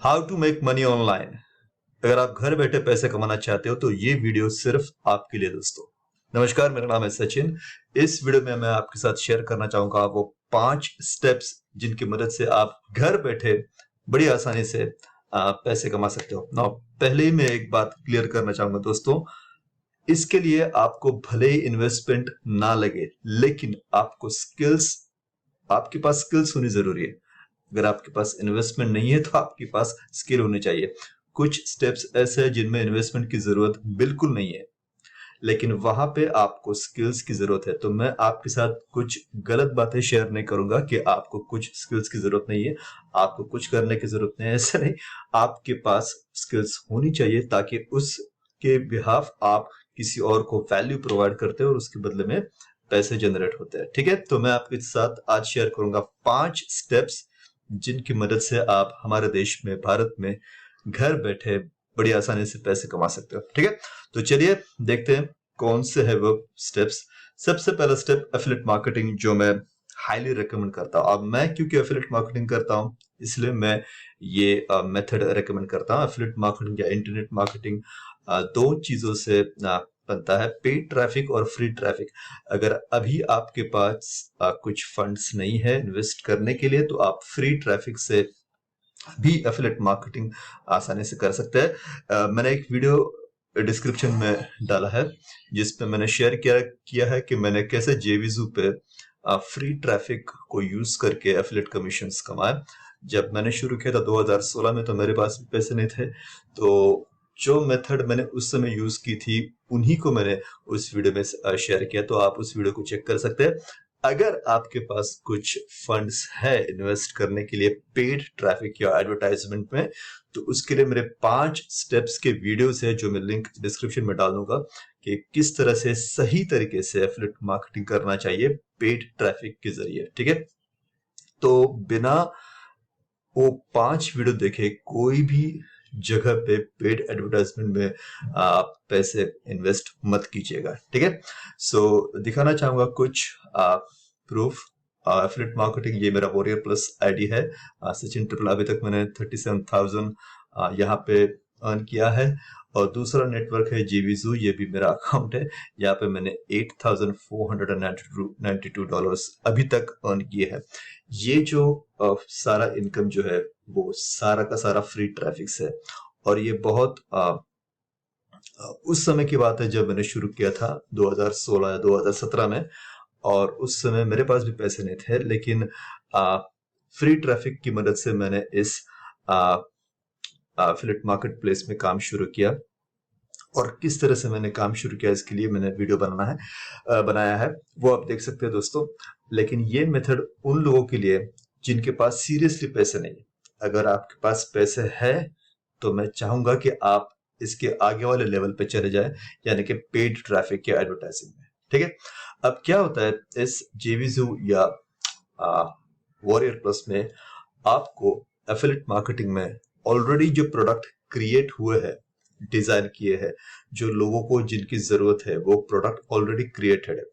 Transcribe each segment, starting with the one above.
How to make money online. अगर आप घर बैठे पैसे कमाना चाहते हो तो ये वीडियो सिर्फ आपके लिए दोस्तों। नमस्कार, मेरा नाम है सचिन। इस वीडियो में मैं आपके साथ शेयर करना चाहूंगा वो 5 स्टेप्स जिनकी मदद से आप घर बैठे बड़ी आसानी से पैसे कमा सकते हो। ना पहले ही मैं एक बात क्लियर करना चाहूंगा दोस्तों, इसके लिए आपको भले ही इन्वेस्टमेंट ना लगे, लेकिन आपके पास स्किल्स होनी जरूरी है। अगर आपके पास इन्वेस्टमेंट नहीं है तो आपके पास स्किल होनी चाहिए। कुछ स्टेप्स ऐसे हैं जिनमें इन्वेस्टमेंट की जरूरत बिल्कुल नहीं है, लेकिन वहां पे आपको स्किल्स की जरूरत है। तो मैं आपके साथ कुछ गलत बातें शेयर नहीं करूंगा कि आपको कुछ स्किल्स की जरूरत नहीं है, आपको कुछ करने की जरूरत नहीं है, ऐसा नहीं। आपके पास स्किल्स होनी चाहिए ताकि उसके बिहाफ आप किसी और को वैल्यू प्रोवाइड करते हो और उसके बदले में पैसे जनरेट होते हैं। ठीक है, तो मैं आपके साथ आज शेयर करूंगा 5 स्टेप्स जिनकी मदद से आप हमारे देश में, भारत में घर बैठे बड़ी आसानी से पैसे कमा सकते हो। ठीक है, तो चलिए देखते हैं कौन से है वो स्टेप्स। सबसे पहला स्टेप एफिलिएट मार्केटिंग, जो मैं हाईली रिकमेंड करता हूं। अब मैं क्योंकि एफिलिएट मार्केटिंग करता हूं इसलिए मैं ये मेथड रिकमेंड करता हूं। एफिलिएट मार्केटिंग या इंटरनेट मार्केटिंग दो चीजों से बनता है, पेड ट्रैफिक और फ्री ट्रैफिक। अगर अभी आपके पास कुछ फंड्स नहीं है इन्वेस्ट करने के लिए तो आप फ्री ट्रैफिक से भी एफिलिएट मार्केटिंग आसानी से कर सकते हैं। मैंने एक वीडियो डिस्क्रिप्शन में डाला है जिसपे मैंने शेयर किया है कि मैंने कैसे जेवीजू पे फ्री ट्रैफिक को यूज करके एफिलिएट कमीशंस कमाए। जब मैंने शुरू किया था 2016 में तो मेरे पास भी पैसे नहीं थे, तो जो मेथड मैंने उस समय यूज की थी उन्हीं को मैंने उस वीडियो में शेयर किया, तो आप उस वीडियो को चेक कर सकते हैं। अगर आपके पास कुछ फंड्स है इन्वेस्ट करने के लिए पेड ट्रैफिक या एडवर्टाइजमेंट में, तो उसके लिए मेरे 5 स्टेप्स के वीडियोस है जो मैं लिंक डिस्क्रिप्शन में डाल दूंगा कि किस तरह से सही तरीके से एफिलिएट मार्केटिंग करना चाहिए पेड ट्रैफिक के जरिए। ठीक है, तो बिना वो 5 वीडियो देखे कोई भी जगह पे पेड एडवर्टाइजमेंट में आप पैसे इन्वेस्ट मत कीजिएगा। ठीक है, सो दिखाना चाहूंगा कुछ प्रूफ। एफिलिएट मार्केटिंग, ये मेरा वॉरियर प्लस आईडी है, सचिन ट्रिपल। अभी तक मैंने 37,000 यहाँ पे अर्न किया है। और दूसरा नेटवर्क है जीवीजू, ये भी मेरा अकाउंट है। यहाँ पे मैंने $8,492 अभी तक अर्न किए हैं। ये जो सारा इनकम जो है वो सारा का सारा फ्री ट्रैफिक से है। और ये बहुत उस समय की बात है जब मैंने शुरू किया था 2016 या 2017 में, और उस समय मेरे पास भी पैसे नहीं थे, लेकिन फ्री ट्रैफिक की मदद से मैंने इस एफिलिएट मार्केट प्लेस में काम शुरू किया। और किस तरह से मैंने काम शुरू किया इसके लिए मैंने वीडियो बनाया है, वो आप देख सकते हैं दोस्तों। लेकिन ये मेथड उन लोगों के लिए जिनके पास सीरियसली पैसे नहीं है। अगर आपके पास पैसे है तो मैं चाहूंगा कि आप इसके आगे वाले लेवल पे चले जाए, यानी कि पेड ट्रैफिक या एडवर्टाइजिंग में। ठीक है, अब क्या होता है इस जेवीजू या वॉरियर प्लस में, आपको एफिलिएट मार्केटिंग में ऑलरेडी जो प्रोडक्ट क्रिएट हुए हैं, डिजाइन किए हैं, जो लोगों को जिनकी जरूरत है वो प्रोडक्ट ऑलरेडी क्रिएटेड है।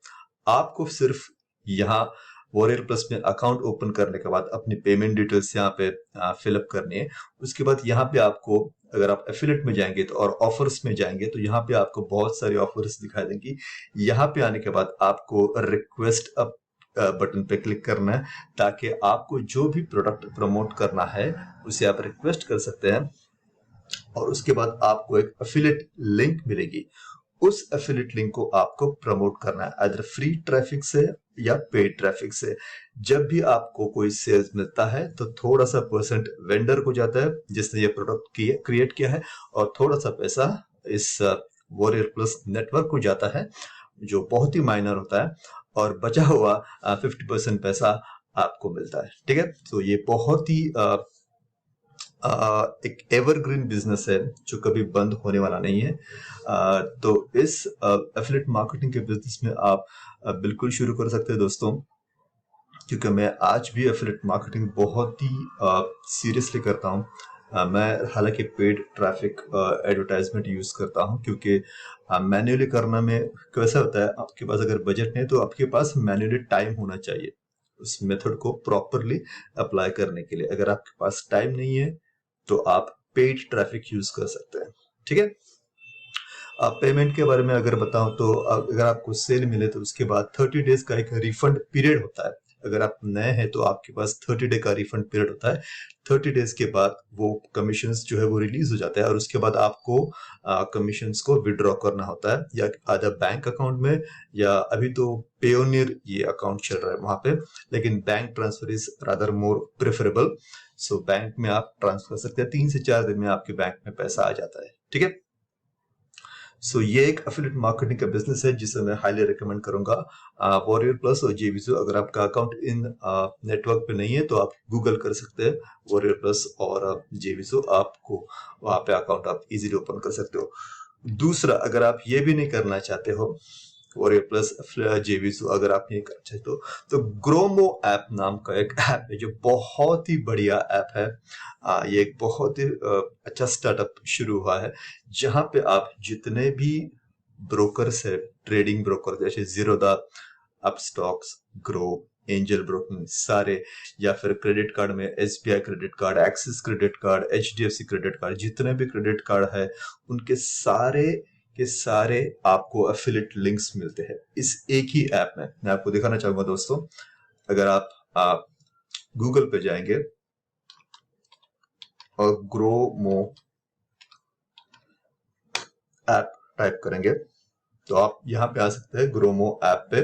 आपको सिर्फ यहाँ वॉरियर प्लस में अकाउंट ओपन करने के बाद अपनी पेमेंट डिटेल्स यहाँ पे फिलअप करनी है। उसके बाद यहाँ पे आपको, अगर आप एफिलिएट में जाएंगे तो और ऑफर्स में जाएंगे तो यहाँ पे आपको बहुत सारी ऑफर्स दिखाई देंगी। यहाँ पे आने के बाद आपको रिक्वेस्ट अप बटन पे क्लिक करना है ताकि आपको जो भी प्रोडक्ट प्रमोट करना है उसे आप रिक्वेस्ट कर सकते हैं। और उसके बाद आपको एक एफिलिएट लिंक मिलेगी, उस एफिलिएट लिंक को आपको प्रमोट करना है, आइदर फ्री ट्रैफिक से या पेड ट्रैफिक से। जब भी आपको कोई सेल्स मिलता है तो थोड़ा सा परसेंट वेंडर को जाता है जिसने ये प्रोडक्ट क्रिएट किया है, और थोड़ा सा पैसा इस वॉरियर प्लस नेटवर्क को जाता है, जो बहुत ही माइनर होता है, और बचा हुआ 50% पैसा आपको मिलता है। ठीक है, तो ये बहुत ही एक एवरग्रीन बिजनेस है जो कभी बंद होने वाला नहीं है। तो इस एफिलिएट मार्केटिंग के बिजनेस में आप बिल्कुल शुरू कर सकते हैं दोस्तों, क्योंकि मैं आज भी एफिलिएट मार्केटिंग बहुत ही सीरियसली करता हूं। मैं हालांकि पेड ट्रैफिक एडवर्टाइजमेंट यूज करता हूं, क्योंकि मैन्युअली करना में कैसा होता है, आपके पास अगर बजट नहीं तो आपके पास मैन्युअली टाइम होना चाहिए उस मेथड को प्रॉपरली अप्लाई करने के लिए। अगर आपके पास टाइम नहीं है तो आप पेड ट्रैफिक यूज कर सकते हैं। ठीक है, पेमेंट के बारे में अगर बताऊं तो अगर आपको सेल मिले तो उसके बाद 30 डेज का एक रिफंड पीरियड होता है। अगर आप नए हैं तो आपके पास 30 डे का रिफंड पीरियड होता है। 30 डेज के बाद वो कमीशंस जो है वो रिलीज हो जाता है और उसके बाद आपको कमीशंस को विड्रॉ करना होता है, या आधा बैंक अकाउंट में, या अभी तो पेयोनियर ये अकाउंट चल रहा है वहां पे, लेकिन bank transfer is rather more preferable. So bank में आप ट्रांसफर कर सकते हैं, 3 से 4 दिन में आपके बैंक में पैसा आ जाता है। ठीक है, सो ये एक एफिलिएट मार्केटिंग का बिजनेस है जिसे मैं हाईली रिकमेंड करूंगा। वॉरियर प्लस और जेवीजो, अगर आपका अकाउंट इन नेटवर्क पे नहीं है तो आप गूगल कर सकते हैं वॉरियर प्लस और जेवीजो, आपको वहां पे अकाउंट आप इजीली ओपन कर सकते हो। दूसरा, अगर आप ये भी नहीं करना चाहते हो वॉरियर प्लस जेवीजो, अगर आप नहीं करना चाहते हो तो ग्रोमो ऐप नाम का एक ऐप है जो बहुत ही बढ़िया ऐप है। ये एक बहुत ही अच्छा स्टार्टअप शुरू हुआ है जहां पे आप जितने भी ब्रोकर्स है, ट्रेडिंग ब्रोकर जैसे Zerodha, Upstox, grow, angel broking सारे, या फिर क्रेडिट कार्ड में SBI credit card, axis credit card, HDFC credit card, जितने भी क्रेडिट कार्ड है उनके सारे के सारे आपको एफिलिएट लिंक्स मिलते हैं इस एक ही ऐप में। मैं आपको दिखाना चाहूंगा दोस्तों, अगर आप गूगल पे जाएंगे और ग्रोमो ऐप टाइप करेंगे तो आप यहाँ पे आ सकते हैं ग्रोमो ऐप पे,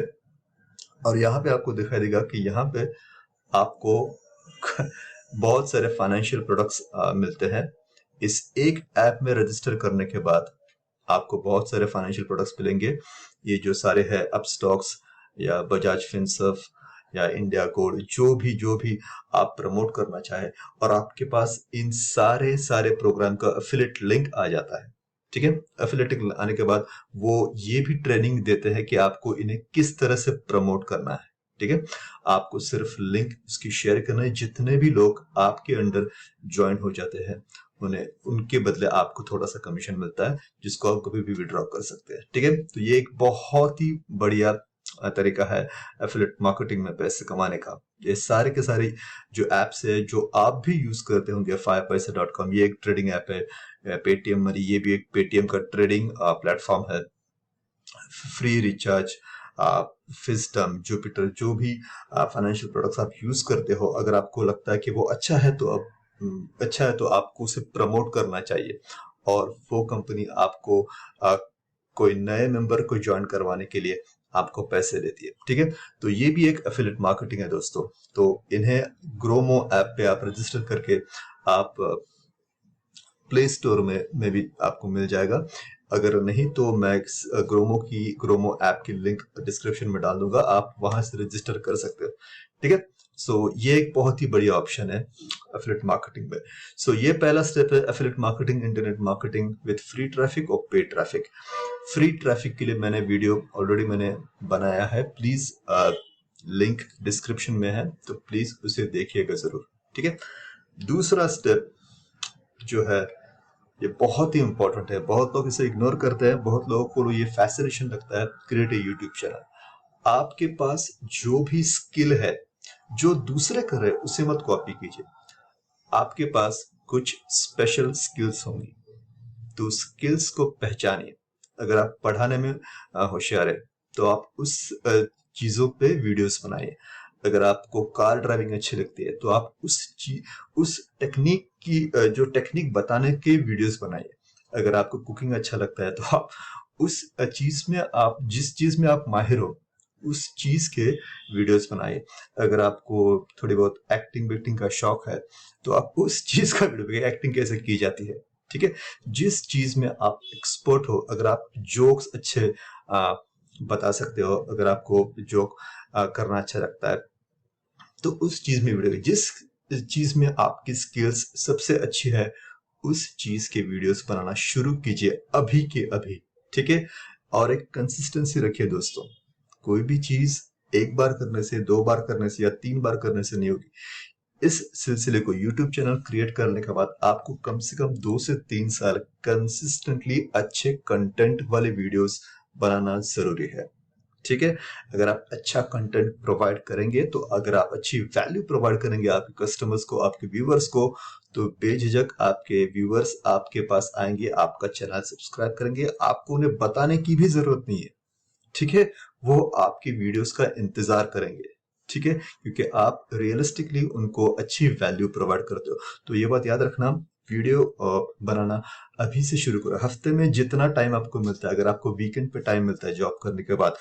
और यहाँ पे आपको दिखाई देगा कि यहाँ पे आपको बहुत सारे फाइनेंशियल प्रोडक्ट्स मिलते हैं। इस एक ऐप में रजिस्टर करने के बाद आपको बहुत सारे फाइनेंशियल प्रोडक्ट्स मिलेंगे। ये जो सारे हैं अपस्टॉक्स या बजाज फिनसर्व या इंडिया गोल्ड, जो भी आप प्रमोट करना चाहे, और आपके पास इन सारे प्रोग्राम का एफिलिएट लिंक आ जाता है। ठीक है, एफिलिएट लिंक आने के बाद वो ये भी ट्रेनिंग देते हैं कि आपको इन्हें किस तरह से प्रमोट करना है। ठीक है, आपको सिर्फ लिंक उसकी शेयर करना है। जितने भी लोग आपके अंडर ज्वाइन हो जाते हैं उन्हें उनके बदले आपको थोड़ा सा कमीशन मिलता है जिसको आप कभी भी विड्रॉ कर सकते हैं। ठीक है, तो ये एक बहुत ही बढ़िया तरीका है एफिलिएट मार्केटिंग में पैसे कमाने का। ये सारे के सारे जो एप्स है जो आप भी यूज करते होंगे, 5paisa.com ये एक ट्रेडिंग ऐप है, पेटीएम मनी ये भी एक पेटीएम का ट्रेडिंग प्लेटफॉर्म है, फ्री रिचार्ज, फिस्टम, जुपिटर, जो भी फाइनेंशियल प्रोडक्ट्स आप यूज करते हो, अगर आपको लगता है कि वो अच्छा है तो आपको उसे प्रमोट करना चाहिए, और वो कंपनी आपको कोई नए मेंबर को ज्वाइन करवाने के लिए आपको पैसे देती है। ठीक है, तो ये भी एक एफिलिएट मार्केटिंग है दोस्तों। तो इन्हें ग्रोमो ऐप पे आप रजिस्टर करके आप प्ले स्टोर में भी आपको मिल जाएगा। अगर नहीं तो मैं ग्रोमो ऐप की लिंक डिस्क्रिप्शन में डाल दूंगा, आप वहां से रजिस्टर कर सकते हो। ठीक है, सो ये एक बहुत ही बढ़िया ऑप्शन है एफिलिएट मार्केटिंग में। सो ये पहला स्टेप है affiliate marketing, internet marketing with free traffic और पेड ट्रैफिक। फ्री ट्रैफिक के लिए मैंने वीडियो ऑलरेडी मैंने बनाया है, प्लीज लिंक डिस्क्रिप्शन में है, तो प्लीज उसे देखिएगा जरूर। ठीक है, दूसरा स्टेप जो है ये बहुत ही इंपॉर्टेंट है, बहुत लोग इसे इग्नोर करते हैं, बहुत लोगों को ये फैसिनेशन लगता है, क्रिएट ए यूट्यूब चैनल। आपके पास जो भी स्किल है जो दूसरे कर रहे हैं उसे मत कॉपी कीजिए। आपके पास कुछ स्पेशल स्किल्स होंगी, तो स्किल्स को पहचानिए। अगर आप पढ़ाने में होशियार है तो आप उस चीजों पे वीडियोस बनाइए। अगर आपको कार ड्राइविंग अच्छी लगती है तो आप उस टेक्निक की जो टेक्निक बताने के वीडियोस बनाइए। अगर आपको कुकिंग अच्छा लगता है तो आप उस चीज में आप जिस चीज में आप माहिर हो उस चीज के वीडियोस बनाइए। अगर आपको थोड़ी बहुत एक्टिंग का शौक है तो आप उस चीज का वीडियो, एक्टिंग कैसे की जाती है। ठीक है, जिस चीज में आप एक्सपर्ट हो, अगर आप जोक्स अच्छे बता सकते हो, अगर आपको जोक करना अच्छा लगता है तो उस चीज में वीडियो, जिस चीज में आपकी स्किल्स सबसे अच्छी है उस चीज के वीडियोस बनाना शुरू कीजिए अभी के अभी। ठीक है, और एक कंसिस्टेंसी रखिए दोस्तों। कोई भी चीज एक बार करने से, 2 बार करने से या 3 बार करने से नहीं होगी। इस सिलसिले को यूट्यूब चैनल क्रिएट करने के बाद आपको कम से कम 2 से 3 साल कंसिस्टेंटली अच्छे कंटेंट वाले वीडियोस बनाना जरूरी है। ठीक है, अगर आप अच्छा कंटेंट प्रोवाइड करेंगे, तो अगर आप अच्छी वैल्यू प्रोवाइड करेंगे आपके कस्टमर्स को, आपके व्यूअर्स को, तो बेझिझक आपके व्यूअर्स आपके पास आएंगे, आपका चैनल सब्सक्राइब करेंगे, आपको उन्हें बताने की भी जरूरत नहीं है, ठीक है। वो आपकी वीडियोस का इंतजार करेंगे, ठीक है, क्योंकि आप रियलिस्टिकली उनको अच्छी वैल्यू प्रोवाइड करते हो। तो ये बात याद रखना, वीडियो बनाना अभी से शुरू करो। हफ्ते में जितना टाइम आपको मिलता है, अगर आपको वीकेंड पे टाइम मिलता है जॉब करने के बाद,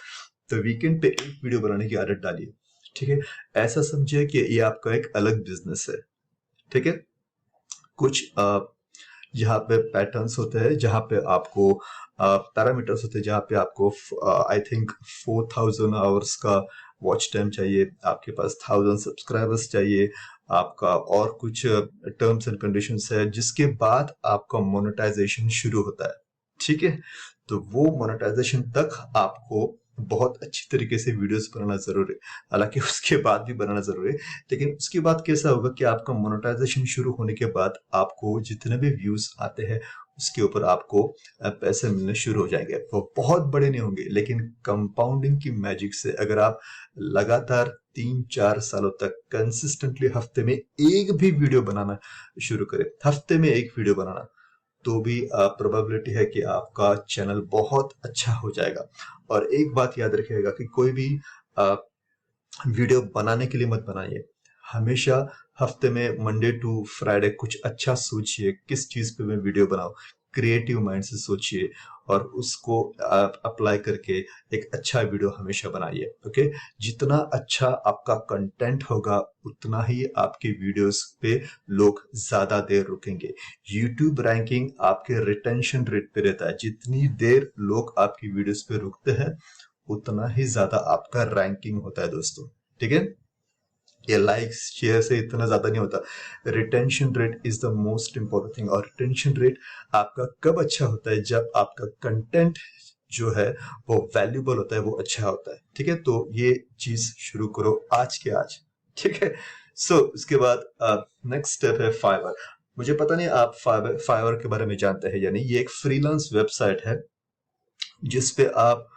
तो वीकेंड पे एक वीडियो बनाने की आदत डालिए, ठीक है। ऐसा समझिए कि ये आपका एक अलग बिजनेस है, ठीक है। कुछ यहाँ पे पैटर्न्स होते हैं, जहाँ पे आपको पैरामीटर्स होते हैं, जहाँ पे आपको आई थिंक 4000 आवर्स का वॉच टाइम चाहिए, आपके पास 1000 सब्सक्राइबर्स चाहिए, आपका और कुछ टर्म्स एंड कंडीशंस है, जिसके बाद आपका मोनेटाइजेशन शुरू होता है, ठीक है। तो वो मोनेटाइजेशन तक आपको बहुत अच्छी तरीके से वीडियोस बनाना जरूरी है, हालांकि उसके बाद भी बनाना जरूरी है, लेकिन उसके बाद कैसा होगा कि आपका मोनेटाइजेशन शुरू होने के बाद आपको जितने भी व्यूज आते हैं उसके ऊपर आपको पैसे मिलने शुरू हो जाएंगे। वो बहुत बड़े नहीं होंगे, लेकिन कंपाउंडिंग की मैजिक से अगर आप लगातार 3-4 सालों तक कंसिस्टेंटली हफ्ते में एक भी वीडियो बनाना शुरू करें, हफ्ते में एक वीडियो बनाना, तो भी प्रोबेबिलिटी है कि आपका चैनल बहुत अच्छा हो जाएगा। और एक बात याद रखिएगा कि कोई भी वीडियो बनाने के लिए मत बनाइए, हमेशा हफ्ते में मंडे टू फ्राइडे कुछ अच्छा सोचिए, किस चीज पे मैं वीडियो बनाऊं, क्रिएटिव माइंड से सोचिए और उसको अप्लाई करके एक अच्छा वीडियो हमेशा बनाइए, ओके। जितना अच्छा आपका कंटेंट होगा उतना ही आपके वीडियोस पे लोग ज्यादा देर रुकेंगे। यूट्यूब रैंकिंग आपके रिटेंशन रेट पे रहता है, जितनी देर लोग आपकी वीडियोस पे रुकते हैं उतना ही ज्यादा आपका रैंकिंग होता है दोस्तों, ठीक है। ये लाइक्स शेयर से इतना ज्यादा नहीं होता। Retention rate is the most important thing. और रिटेंशन रेट आपका कब अच्छा होता है, जब आपका कंटेंट जो है वो वैल्यूबल होता है, वो अच्छा होता है, ठीक है। तो ये चीज शुरू करो आज के आज, ठीक है। सो उसके बाद नेक्स्ट स्टेप है फाइवर। मुझे पता नहीं आप फाइवर के बारे में जानते हैं या नहीं। ये एक फ्रीलांस वेबसाइट है जिसपे आप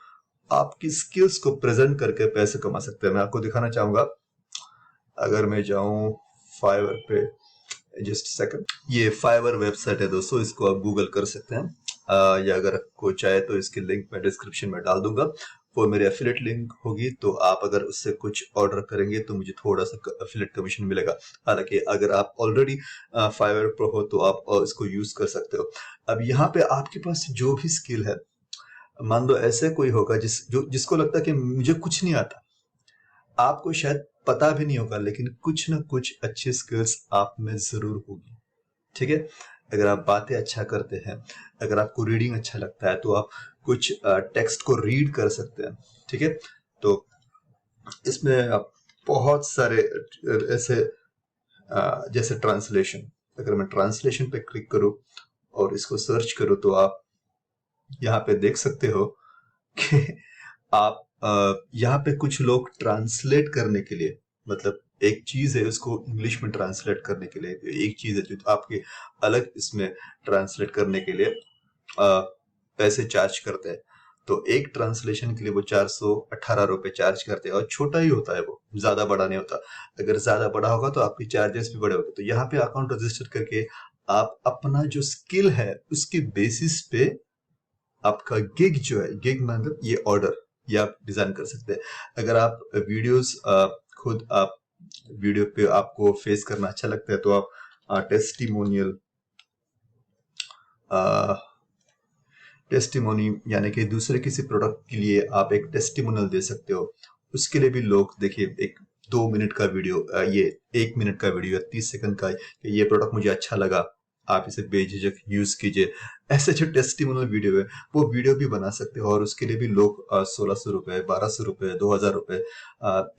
आपकी स्किल्स को प्रेजेंट करके पैसे कमा सकते हैं। मैं आपको दिखाना चाहूंगा, अगर मैं जाऊं फाइवर पे, जस्ट सेकंड, ये फाइवर वेबसाइट है दोस्तों, इसको आप गूगल कर सकते हैं, या अगर कोई चाहे तो इसकी लिंक मैं डिस्क्रिप्शन में डाल दूंगा। वो मेरी एफिलिएट लिंक होगी, तो आप अगर उससे कुछ ऑर्डर करेंगे तो मुझे थोड़ा सा एफिलिएट कमीशन मिलेगा। हालांकि अगर आप ऑलरेडी फाइवर प्रो हो तो आप इसको यूज कर सकते हो। अब यहाँ पे आपके पास जो भी स्किल है, मान लो ऐसे कोई होगा जिसको लगता है कि मुझे कुछ नहीं आता, आपको शायद पता भी नहीं होगा, लेकिन कुछ ना कुछ अच्छी स्किल्स आप में जरूर होगी, ठीक है। अगर आप बातें अच्छा करते हैं, अगर आपको रीडिंग अच्छा लगता है, तो आप कुछ टेक्स्ट को रीड कर सकते हैं, ठीक है। तो इसमें आप बहुत सारे ऐसे जैसे ट्रांसलेशन, अगर मैं ट्रांसलेशन पे क्लिक करूं और इसको सर्च करूं, तो आप यहाँ पे देख सकते हो कि आप यहाँ पे कुछ लोग ट्रांसलेट करने के लिए, मतलब एक चीज है उसको इंग्लिश में ट्रांसलेट करने के लिए, एक चीज है जो आपके अलग इसमें ट्रांसलेट करने के लिए पैसे चार्ज करते हैं। तो एक ट्रांसलेशन के लिए वो 418 रुपए चार्ज करते हैं, और छोटा ही होता है, वो ज्यादा बड़ा नहीं होता। अगर ज्यादा बड़ा होगा तो आपकी चार्जेस भी बड़े होंगे। तो यहाँ पे अकाउंट रजिस्टर करके आप अपना जो स्किल है उसके बेसिस पे आपका गिग जो है, गिग मतलब ये ऑर्डर, ये आप डिजाइन कर सकते हैं। अगर आप वीडियोस खुद आप वीडियो पे आपको फेस करना अच्छा लगता है, तो आप टेस्टिमोनी यानी कि दूसरे किसी प्रोडक्ट के लिए आप एक टेस्टिमोनियल दे सकते हो। उसके लिए भी लोग, देखिए, एक 2 मिनट का वीडियो, ये 1 मिनट का वीडियो, 30 सेकंड का, ये प्रोडक्ट मुझे अच्छा लगा, आप इसे बेझिझक यूज कीजिए। ऐसे जो टेस्टिमोनियल वीडियो है वो वीडियो भी बना सकते हो, और उसके लिए भी लोग 1600 रुपए, 1200 रुपए, 2000 रुपए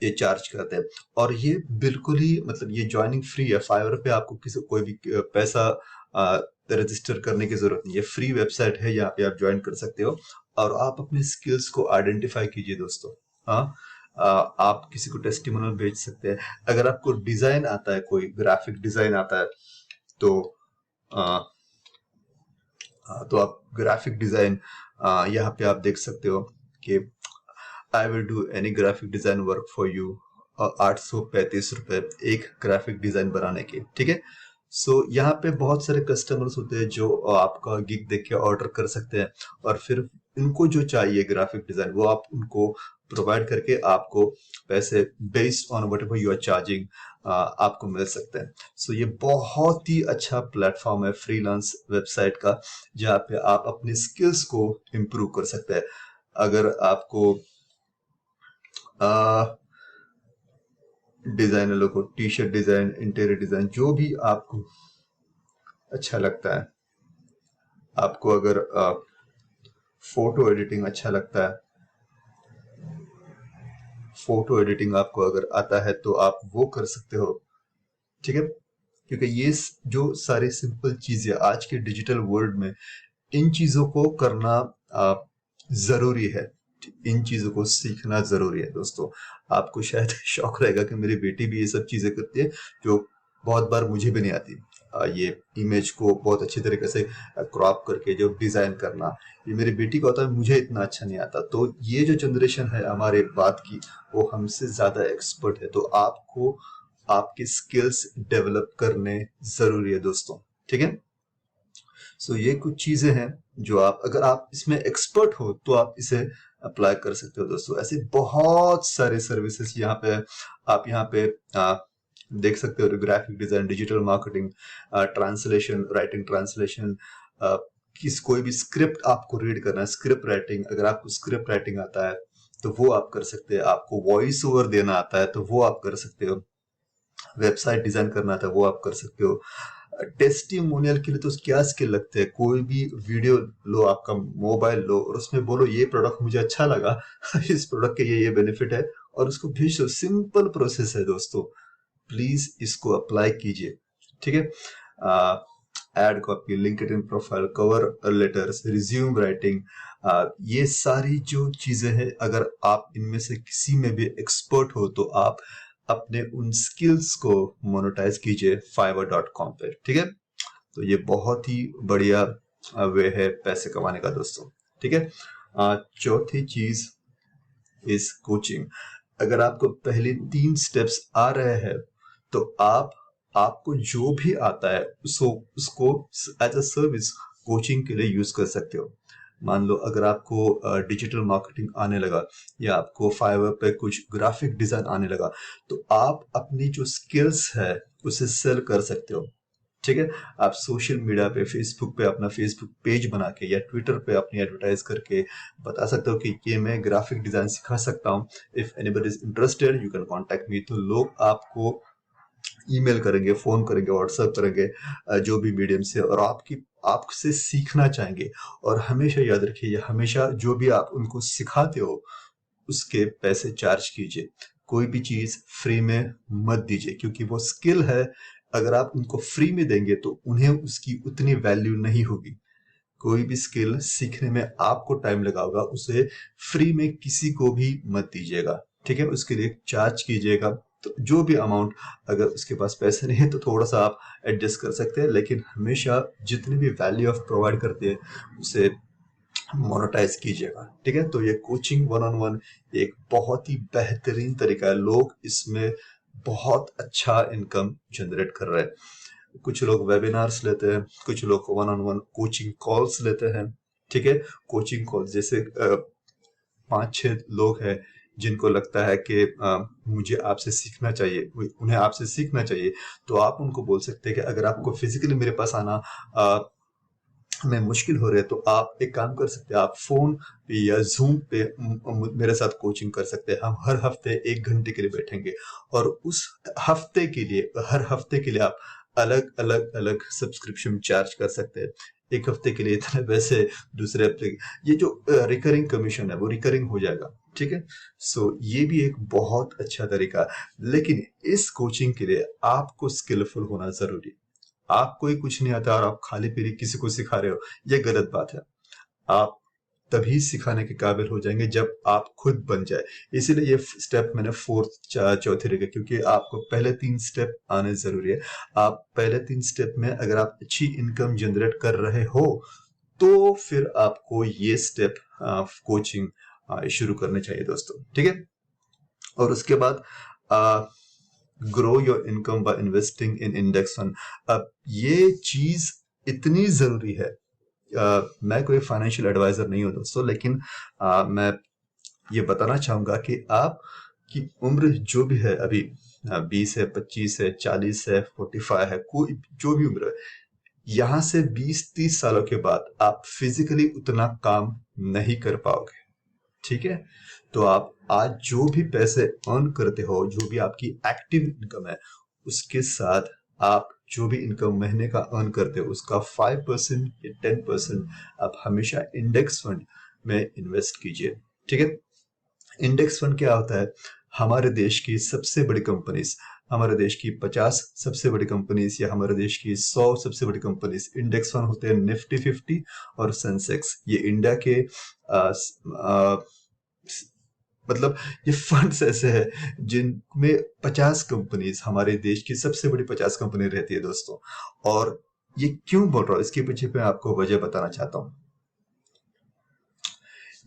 ये चार्ज करते हैं। और ये बिल्कुल ही, मतलब ये ज्वाइनिंग फ्री है। फाइवर पे आपको किसी कोई भी पैसा रजिस्टर करने की जरूरत नहीं है, फ्री वेबसाइट है, यहाँ पे आप ज्वाइन कर सकते हो और आप अपने स्किल्स को आइडेंटिफाई कीजिए दोस्तों। हाँ, आप किसी को टेस्टिमोनियल भेज सकते हैं। अगर आपको डिजाइन आता है, कोई ग्राफिक डिजाइन आता है, तो आ, तो आप ग्राफिक डिजाइन यहाँ पे आप देख सकते हो कि I will do any graphic design work for you, 835 रुपए एक ग्राफिक डिजाइन बनाने के, ठीक है। सो यहाँ पे बहुत सारे कस्टमर्स होते हैं जो आपका गिग देख के ऑर्डर कर सकते हैं, और फिर उनको जो चाहिए ग्राफिक डिजाइन वो आप उनको प्रोवाइड करके आपको पैसे based on whatever you are charging आपको मिल सकते हैं। सो ये बहुत ही अच्छा प्लेटफॉर्म है फ्रीलांस वेबसाइट का, जहाँ पे आप अपने स्किल्स को इम्प्रूव कर सकते हैं। अगर आपको डिजाइनर को T shirt design, interior design, जो भी आपको अच्छा लगता है, आपको अगर फोटो एडिटिंग अच्छा लगता है, फोटो एडिटिंग आपको अगर आता है तो आप वो कर सकते हो, ठीक है। क्योंकि ये जो सारी सिंपल चीजें आज के डिजिटल वर्ल्ड में, इन चीजों को करना जरूरी है, इन चीजों को सीखना जरूरी है दोस्तों। आपको शायद शौक रहेगा कि मेरी बेटी भी ये सब चीजें करती है, जो बहुत बार मुझे भी नहीं आती। ये इमेज को बहुत अच्छी तरीके से क्रॉप करके जो डिजाइन करना, ये मेरी बेटी को आता है, मुझे इतना अच्छा नहीं आता। तो ये जो जनरेशन है हमारे बाद की, वो हमसे ज्यादा एक्सपर्ट है। तो आपको आपके स्किल्स डेवलप करने जरूरी है दोस्तों, ठीक है। सो ये कुछ चीजें हैं जो आप, अगर आप इसमें एक्सपर्ट हो तो आप इसे अप्लाई कर सकते हो दोस्तों। ऐसे बहुत सारे सर्विसेज यहाँ पे आप यहाँ पे देख सकते हो। Graphic design, digital marketing, translation, writing translation, किस कोई भी स्क्रिप्ट आपको रीड करना है, स्क्रिप्ट राइटिंग, अगर आपको स्क्रिप्ट राइटिंग आता है तो वो आप कर सकते हैं। आपको वॉइस ओवर देना आता है तो वो आप कर सकते हो। वेबसाइट डिजाइन करना था वो आप कर सकते हो। टेस्टिमोनियल के लिए तो क्या स्किल लगते हैं, कोई भी वीडियो लो, आपका मोबाइल लो और उसमें बोलो ये प्रोडक्ट मुझे अच्छा लगा इस प्रोडक्ट के ये बेनिफिट है, और उसको भेज दो। सिंपल प्रोसेस है दोस्तों, प्लीज इसको अप्लाई कीजिए, ठीक है। Ad copy, LinkedIn profile, cover letters, resume writing, ये सारी जो चीजें हैं, अगर आप इनमें से किसी में भी एक्सपर्ट हो तो आप अपने उन स्किल्स को मोनेटाइज कीजिए fiverr.com पे, ठीक है। तो ये बहुत ही बढ़िया वे है पैसे कमाने का दोस्तों, ठीक है। चौथी चीज इज कोचिंग। अगर आपको पहले 3 स्टेप्स आ रहे हैं तो आपको जो भी आता है उसको एज अ सर्विस कोचिंग के लिए यूज कर सकते हो। मान लो अगर आपको डिजिटल मार्केटिंग आने लगा, या आपको फाइवर पे कुछ ग्राफिक डिजाइन आने लगा, तो आप अपनी जो स्किल्स है उसे सेल कर सकते हो, ठीक है। आप सोशल मीडिया पे, फेसबुक पे अपना फेसबुक पेज बना के या ट्विटर पे अपनी एडवर्टाइज करके बता सकते हो कि ये मैं ग्राफिक डिजाइन सिखा सकता हूँ। If anybody is interested you can contact me. तो लोग आपको ईमेल करेंगे, फोन करेंगे, व्हाट्सएप करेंगे, जो भी मीडियम से, और आपसे सीखना चाहेंगे। और हमेशा याद रखिए, हमेशा जो भी आप उनको सिखाते हो उसके पैसे चार्ज कीजिए। कोई भी चीज फ्री में मत दीजिए, क्योंकि वो स्किल है, अगर आप उनको फ्री में देंगे तो उन्हें उसकी उतनी वैल्यू नहीं होगी। कोई भी स्किल सीखने में आपको टाइम लगा होगा, उसे फ्री में किसी को भी मत दीजिएगा, ठीक है। उसके लिए चार्ज कीजिएगा। तो जो भी अमाउंट, अगर उसके पास पैसे नहीं है तो थोड़ा सा आप एडजस्ट कर सकते हैं, लेकिन हमेशा जितनी भी वैल्यू ऑफ प्रोवाइड करते हैं उसे मोनेटाइज कीजिएगा, ठीक है। तो ये कोचिंग 1-on-1 एक बहुत ही बेहतरीन तरीका है। लोग इसमें बहुत अच्छा इनकम जनरेट कर रहे हैं। कुछ लोग वेबिनार्स लेते हैं, कुछ लोग 1-on-1 कोचिंग कॉल्स लेते हैं, ठीक है। कोचिंग कॉल्स जैसे 5-6 लोग हैं जिनको लगता है कि मुझे आपसे सीखना चाहिए, उन्हें आपसे सीखना चाहिए, तो आप उनको बोल सकते हैं कि अगर आपको फिजिकली मेरे पास आना में मुश्किल हो रहे है तो आप एक काम कर सकते हैं, आप फोन पे या जूम पे मेरे साथ कोचिंग कर सकते हैं। हम हर हफ्ते 1 घंटे के लिए बैठेंगे, और उस हफ्ते के लिए, हर हफ्ते के लिए आप अलग अलग अलग सब्सक्रिप्शन चार्ज कर सकते हैं। एक हफ्ते के लिए इतने पैसे, दूसरे हफ्ते ये जो रिकरिंग कमीशन है वो रिकरिंग हो जाएगा, ठीक है। सो ये भी एक बहुत अच्छा तरीका है, लेकिन इस कोचिंग के लिए आपको स्किलफुल होना जरूरी है। आपको ही कुछ नहीं आता और आप खाली पीली किसी को सिखा रहे हो, ये गलत बात है। आप तभी सिखाने के काबिल हो जाएंगे जब आप खुद बन जाए। इसीलिए ये स्टेप मैंने चौथी रखा, क्योंकि आपको पहले 3 स्टेप आने जरूरी है। आप पहले 3 स्टेप में अगर आप अच्छी इनकम जनरेट कर रहे हो तो फिर आपको ये स्टेप कोचिंग शुरू करने चाहिए दोस्तों, ठीक है। और उसके बाद grow your income by investing in index fund. अब ये चीज इतनी जरूरी है। मैं कोई फाइनेंशियल एडवाइजर नहीं हूं दोस्तों, लेकिन मैं ये बताना चाहूंगा कि आप की उम्र जो भी है अभी, 20 है, 25 है, 40 है, 45 है, कोई जो भी उम्र है, यहां से 20-30 सालों के बाद आप फिजिकली उतना काम नहीं कर पाओगे। ठीक है, तो आप आज जो भी पैसे अर्न करते हो, जो भी आपकी एक्टिव इनकम है, उसके साथ आप जो भी इनकम महीने का अर्न करते हो उसका 5% या 10% आप हमेशा इंडेक्स फंड में इन्वेस्ट कीजिए। ठीक है, इंडेक्स फंड क्या होता है? हमारे देश की सबसे बड़ी कंपनीज, हमारे देश की 50 सबसे बड़ी कंपनीज या हमारे देश की 100 सबसे बड़ी कंपनीज इंडेक्स फंड होते हैं। निफ्टी 50 और सेंसेक्स, ये इंडिया के मतलब ये फंड्स ऐसे हैं जिनमें 50 कंपनीज, हमारे देश की सबसे बड़ी 50 कंपनी रहती है दोस्तों। और ये क्यों बोल रहा हूँ, इसके पीछे मैं आपको वजह बताना चाहता हूँ।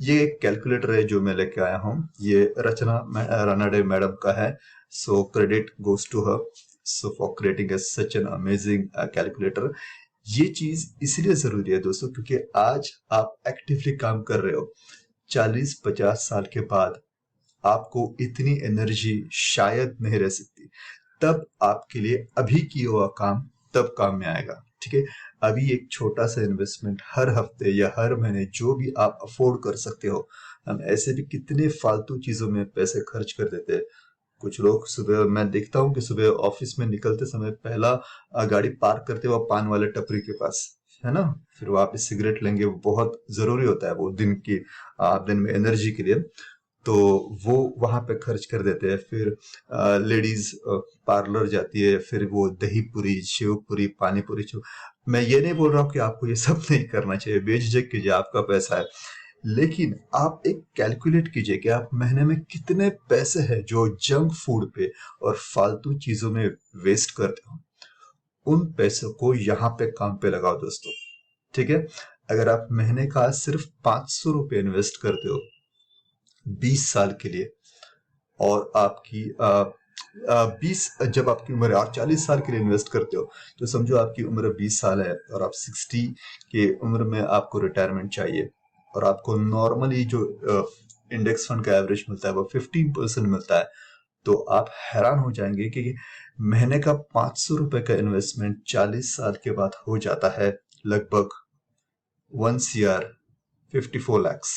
ये एक कैलकुलेटर है जो मैं लेके आया हूँ, ये रचना रानाडे मैडम का है। So credit goes to her so for creating such an amazing calculator. ये चीज इसलिए जरूरी है दोस्तों क्योंकि आज आप एक्टिवली काम कर रहे हो, 40-50 साल के बाद आपको इतनी एनर्जी शायद नहीं रह सकती। तब आपके लिए अभी किया हुआ काम तब काम में आएगा। ठीक है, अभी एक छोटा सा इन्वेस्टमेंट हर हफ्ते या हर महीने जो भी आप अफोर्ड कर सकते हो, हम ऐसे भी कितने फालतू चीजों में पैसे खर्च कर देते हैं। कुछ लोग सुबह, मैं देखता हूँ कि सुबह ऑफिस में निकलते समय पहला गाड़ी पार्क करते हुए पान वाले टपरी के पास, है ना, फिर वहां पे सिगरेट लेंगे। वो बहुत जरूरी होता है, वो दिन में एनर्जी के लिए, तो वो वहां पे खर्च कर देते हैं। फिर लेडीज पार्लर जाती है, फिर वो दही पूरी, शेव पूरी, पानी पूरी। मैं ये नहीं बोल रहा हूँ कि आपको ये सब नहीं करना चाहिए, बेझिझक कीजिए, आपका पैसा है। लेकिन आप एक कैलकुलेट कीजिए कि आप महीने में कितने पैसे हैं जो जंक फूड पे और फालतू चीजों में वेस्ट करते हो। उन पैसों को यहाँ पे काम पे लगाओ दोस्तों। ठीक है, अगर आप महीने का सिर्फ 500 रुपये इन्वेस्ट करते हो 20 साल के लिए, और आपकी 20 जब आपकी उम्र आप 40 साल के लिए इन्वेस्ट करते हो, तो समझो आपकी उम्र 20 साल है और आप 60 के उम्र में आपको रिटायरमेंट चाहिए, और आपको नॉर्मली जो इंडेक्स फंड का एवरेज मिलता है वो 15% मिलता है। तो आप हैरान हो जाएंगे कि महीने का 500 रुपए का इन्वेस्टमेंट 40 साल के बाद हो जाता है लगभग 1 CR 54 lakhs।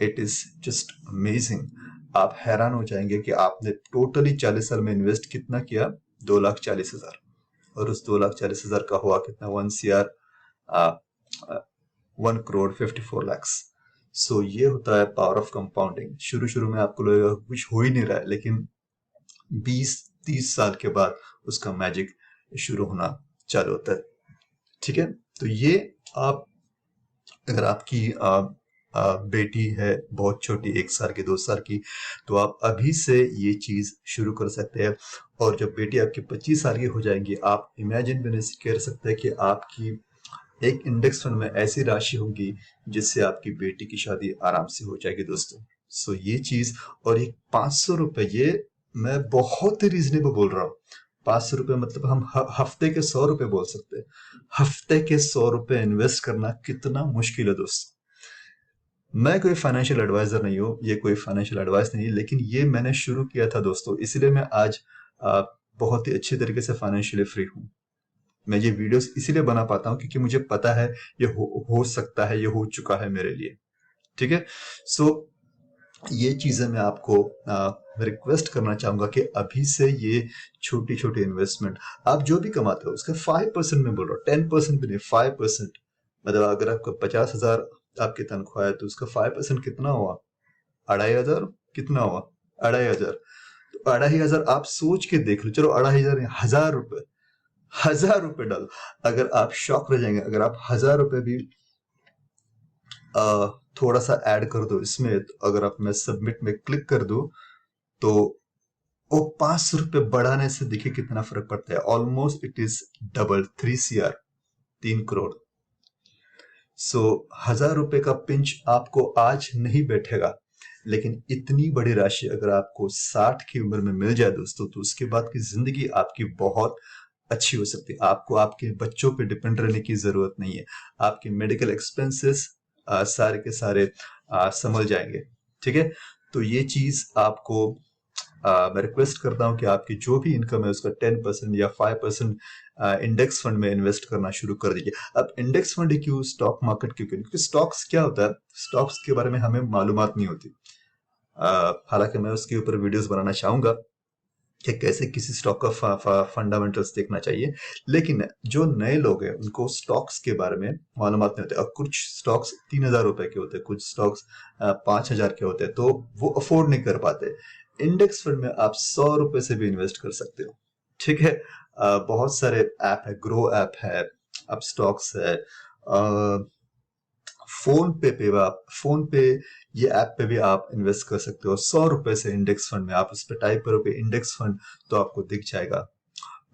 It is just amazing. आप हैरान हो जाएंगे कि आपने टोटली 40 साल में इन्वेस्ट कितना किया, 2,40,000, और उस 2,40,000 का हुआ कितना, 1 CR 1 crore 54 lakhs। सो ये होता है पावर ऑफ कंपाउंडिंग। शुरू शुरू में आपको लगेगा कुछ हो ही नहीं रहा है, लेकिन 20-30 साल के बाद उसका मैजिक शुरू होना चालू होता है। ठीक है, तो ये आप, अगर आपकी बेटी है बहुत छोटी, 1 साल की, 2 साल की, तो आप अभी से ये चीज शुरू कर सकते हैं। और जब बेटी आपकी 25 साल की हो जाएंगी, आप इमेजिन भी नहीं कर सकते कि आपकी एक इंडेक्स फंड में ऐसी राशि होगी जिससे आपकी बेटी की शादी आराम से हो जाएगी दोस्तों। सो ये चीज, और ये 500 रुपए, ये मैं बहुत ही रीजनेबल बोल रहा हूँ। 500 रुपए मतलब हम हफ्ते के 100 रुपए बोल सकते हैं। हफ्ते के 100 रुपए इन्वेस्ट करना कितना मुश्किल है दोस्तों। मैं कोई फाइनेंशियल एडवाइजर नहीं हूँ, ये कोई फाइनेंशियल एडवाइस नहीं है, लेकिन ये मैंने शुरू किया था दोस्तों, इसलिए मैं आज बहुत ही अच्छी तरीके से फाइनेंशियली फ्री हूँ। मैं ये वीडियोस इसीलिए बना पाता हूँ क्योंकि मुझे पता है ये हो सकता है, ये हो चुका है मेरे लिए। ठीक है, सो ये चीजें मैं आपको रिक्वेस्ट करना चाहूंगा कि अभी से ये छोटी छोटी इन्वेस्टमेंट, आप जो भी कमाते हो उसका 5% में बोल रहा हूँ, 10% भी नहीं, 5%। मतलब अगर आपका 50,000 आपकी तनख्वाह है तो उसका 5% कितना हुआ, 2,500। कितना हुआ, 2,500। तो 2,500 आप सोच के देख लो, चलो 2,500 1,000 रुपए, 1,000 रुपए डालो। अगर आप शॉक रह जाएंगे, अगर आप 1,000 रुपए भी थोड़ा सा ऐड कर दो इसमें, तो अगर आप मैं सबमिट में क्लिक कर दो, तो वो 500 रुपए बढ़ाने से देखिए कितना फर्क पड़ता है। Almost it is double, 3 CR, 3 crore. So 1,000 रुपए का पिंच आपको आज नहीं बैठेगा, लेकिन इतनी बड़ी राशि अगर आपको 60 की उम्र में मिल जाए दोस्तों, तो उसके बाद की जिंदगी आपकी बहुत अच्छी हो सकती है। आपको आपके बच्चों पे डिपेंड रहने की जरूरत नहीं है। आपके मेडिकल एक्सपेंसेस सारे के सारे संभल जाएंगे। ठीक है, तो ये चीज आपको मैं रिक्वेस्ट करता हूं कि आपकी जो भी इनकम है उसका 10% या 5% इंडेक्स फंड में इन्वेस्ट करना शुरू कर दीजिए। अब इंडेक्स फंड क्यों, स्टॉक मार्केट क्यों? क्योंकि स्टॉक्स क्या होता है, स्टॉक्स के बारे में हमें मालूमात नहीं होती। हालांकि मैं उसके ऊपर वीडियोस बनाना चाहूंगा कि कैसे किसी स्टॉक का फंडामेंटल्स देखना चाहिए, लेकिन जो नए लोग हैं उनको स्टॉक्स के बारे में मालूमात नहीं होते। और कुछ स्टॉक्स 3,000 रुपए के होते हैं, कुछ स्टॉक्स 5,000 के होते हैं, तो वो अफोर्ड नहीं कर पाते। इंडेक्स फंड में आप 100 रुपए से भी इन्वेस्ट कर सकते हो। ठीक है, बहुत सारे ऐप है, ग्रो ऐप है, अब स्टॉक्स है, फोन पे ये ऐप पे भी आप इन्वेस्ट कर सकते हो 100 रुपए से इंडेक्स फंड में। आप उस पर टाइप करोगे इंडेक्स फंड तो आपको दिख जाएगा।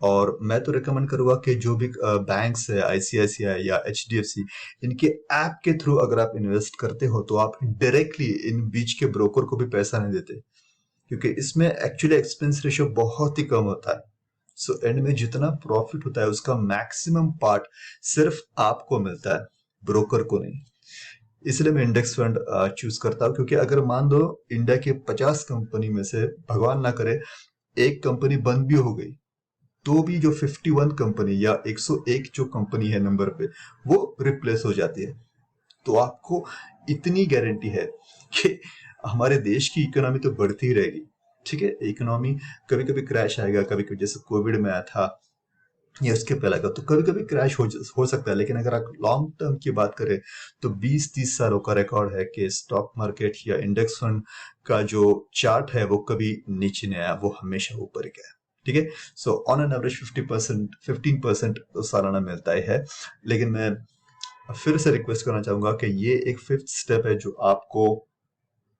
और मैं तो रिकमेंड करूंगा कि जो भी बैंक्स है, आईसीआईसीआई या एचडीएफसी, इनके ऐप के थ्रू अगर आप इन्वेस्ट करते हो तो आप डायरेक्टली इन बीच के ब्रोकर को भी पैसा नहीं देते, क्योंकि इसमें एक्चुअली एक्सपेंस रेशियो बहुत ही कम होता है। सो एंड में जितना प्रॉफिट होता है उसका मैक्सिमम पार्ट सिर्फ आपको मिलता है, ब्रोकर को नहीं। इसलिए मैं इंडेक्स फंड चूज करता हूँ, क्योंकि अगर मान दो इंडिया के 50 कंपनी में से भगवान ना करे एक कंपनी बंद भी हो गई, तो भी जो 51 कंपनी या 101 जो कंपनी है नंबर पे, वो रिप्लेस हो जाती है। तो आपको इतनी गारंटी है कि हमारे देश की इकोनॉमी तो बढ़ती ही रहेगी। ठीक है, इकोनॉमी कभी कभी क्रैश आएगा, कभी कभी जैसे कोविड में आया था या उसके पहले का, तो कभी कभी क्रैश हो सकता है। लेकिन अगर आप लॉन्ग टर्म की बात करें तो 20-30 सालों का रिकॉर्ड है कि स्टॉक मार्केट या इंडेक्स फंड का जो चार्ट है वो कभी नीचे नहीं आया, वो हमेशा ऊपर ही गया। ठीक है, सो ऑन एन एवरेज 15% तो सालाना मिलता ही है। लेकिन मैं फिर से रिक्वेस्ट करना चाहूंगा कि ये एक 5th स्टेप है जो आपको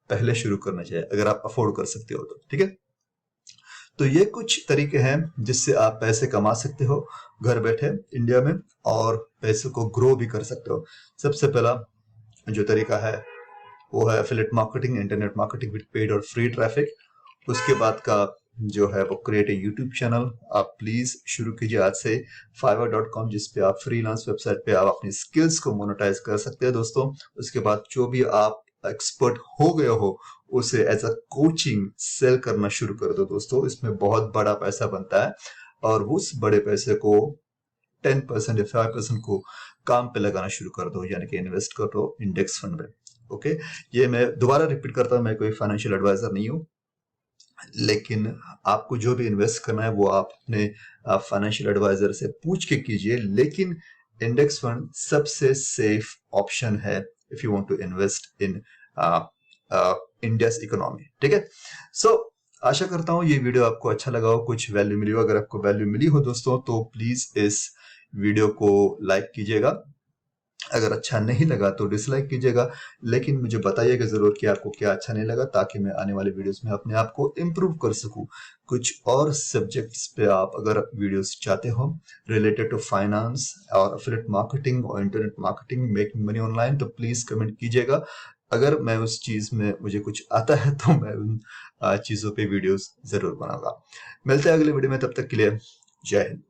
पहले शुरू करना चाहिए, अगर आप अफोर्ड कर सकते हो तो। ठीक है, तो ये कुछ तरीके हैं जिससे आप पैसे कमा सकते हो घर बैठे इंडिया में, और पैसे को ग्रो भी कर सकते हो। सबसे पहला जो तरीका है वो है affiliate marketing, internet marketing with paid और फ्री ट्रैफिक। उसके बाद का जो है वो क्रिएट ए यूट्यूब चैनल। आप प्लीज शुरू कीजिए आज से fiverr.com, जिसपे आप फ्रीलांस वेबसाइट पे आप अपनी स्किल्स को मोनेटाइज कर सकते हैं दोस्तों। उसके बाद जो भी आप एक्सपर्ट हो गए हो उसे एज अ कोचिंग सेल करना शुरू कर दो दोस्तों। इसमें बहुत बड़ा पैसा बनता है, और उस बड़े पैसे को 10% या 5% को काम पे लगाना शुरू कर दो, यानी कि इन्वेस्ट कर दो इंडेक्स फंड में। ओके, ये मैं दोबारा रिपीट करता हूं, मैं कोई फाइनेंशियल एडवाइजर नहीं हूं, लेकिन आपको जो भी इन्वेस्ट करना है वो आप अपने फाइनेंशियल एडवाइजर से पूछ के कीजिए। लेकिन इंडेक्स फंड सबसे सेफ ऑप्शन है if you want to invest in India's economy. ठीक है, सो आशा करता हूँ ये वीडियो आपको अच्छा लगा हो, कुछ वैल्यू मिली हो। अगर आपको वैल्यू मिली हो दोस्तों तो प्लीज इस वीडियो को लाइक कीजिएगा, अगर अच्छा नहीं लगा तो डिसलाइक कीजिएगा, लेकिन मुझे बताइएगा जरूर कि आपको क्या अच्छा नहीं लगा, ताकि मैं आने वाले वीडियोस में अपने आप को इम्प्रूव कर सकूं। कुछ और सब्जेक्ट्स पे आप अगर वीडियोस चाहते हो रिलेटेड टू फाइनेंस और एफिलिएट मार्केटिंग और internet marketing, making money online, तो प्लीज कमेंट कीजिएगा। अगर मैं उस चीज में मुझे कुछ आता है तो मैं उन चीजों पे वीडियोस जरूर बनाऊंगा। मिलते हैं अगले वीडियो में, तब तक के लिए जय हिंद।